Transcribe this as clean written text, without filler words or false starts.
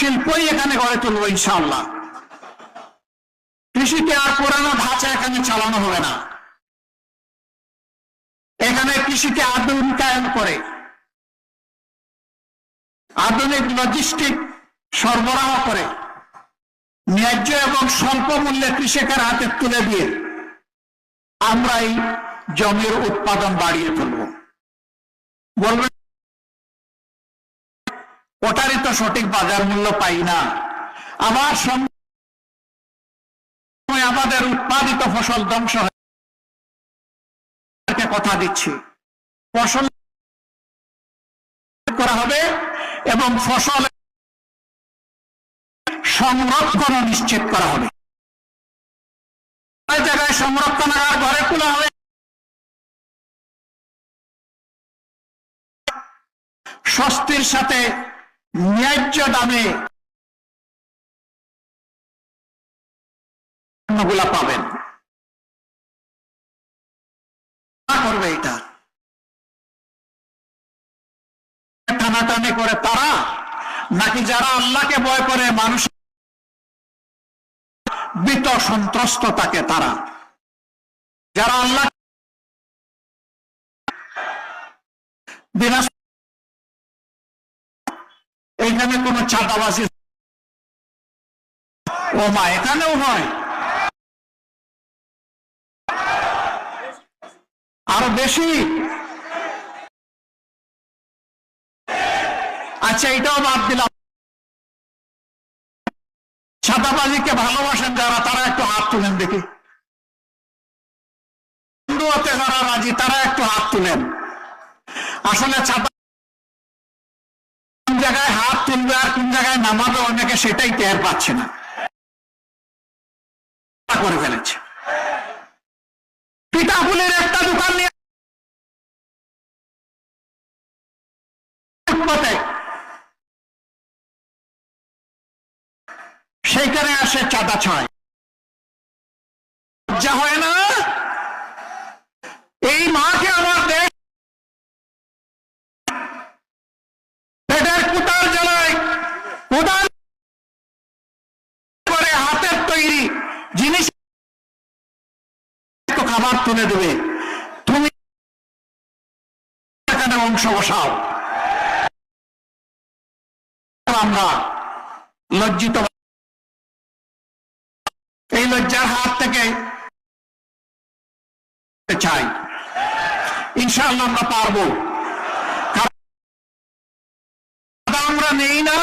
শিল্পই এখানে গড়ে তুলবো ইনশাআল্লাহ। কৃষিকে আর পুরানো ধাঁচা এখানে চালানো হবে না। এখানে কৃষিকে আধুনিকায়ন করে আধুনিক লজিস্টিক সরবরাহ করে ন্যায্য এবং স্বল্প মূল্যে কৃষকের হাতে তুলে দিয়ে আমরা এই জমির উৎপাদন বাড়িয়ে তুলব। বলবেন ওটারই তো সঠিক বাজার মূল্য পাই না। আবার আমাদের উৎপাদিত ফসল ধ্বংস হয়। কথা দিচ্ছি, ফসল করা হবে এবং ফসল সংরক্ষণ নিশ্চিত করা হবে। জায়গায় সংরক্ষণাগার ঘরে তোলা হবে, স্বস্তির সাথে ন্যায্য দামে পণ্যগুলা পাবেন। করবে এটা টানাটানি করে তারা, নাকি যারা আল্লাহকে ভয় করে মানুষ ভীত সন্ত্রস্ত থাকে তারা? যারা আল্লাহ এইখানে কোন চাঁদাবাজি ও মা এখানেও হয়, আরো বেশি। আচ্ছা এটাও বাদ দিলাম, ছাতাবাজিকে ভালোবাসেন যারা তারা একটু হাত তুলেন দেখি। হিন্দুতে যারা রাজি তারা একটু হাত তুলেন। আসলে ছাতা কোন জায়গায় হাত তুলবে আর কোন জায়গায় নামাবে অনেকে সেটাই টের পাচ্ছে না, করে ফেলেছে। পিঠাপুলির একটা দোকান নিয়ে সেইখানে আসে চাঁদা ছয়, লজ্জা হয় না? এই মাকে আমার দেশ পেটের কুটার জ্বালায় উদান করে হাতের তৈরি জিনিস খাবার তুলে দেবে, তুমি এখানে অংশ বসাও। আমরা লজ্জিত, এই লজ্জার হাত থেকে চাই ইনশাআল্লাহ আমরা পারবো। আমরা নেই না,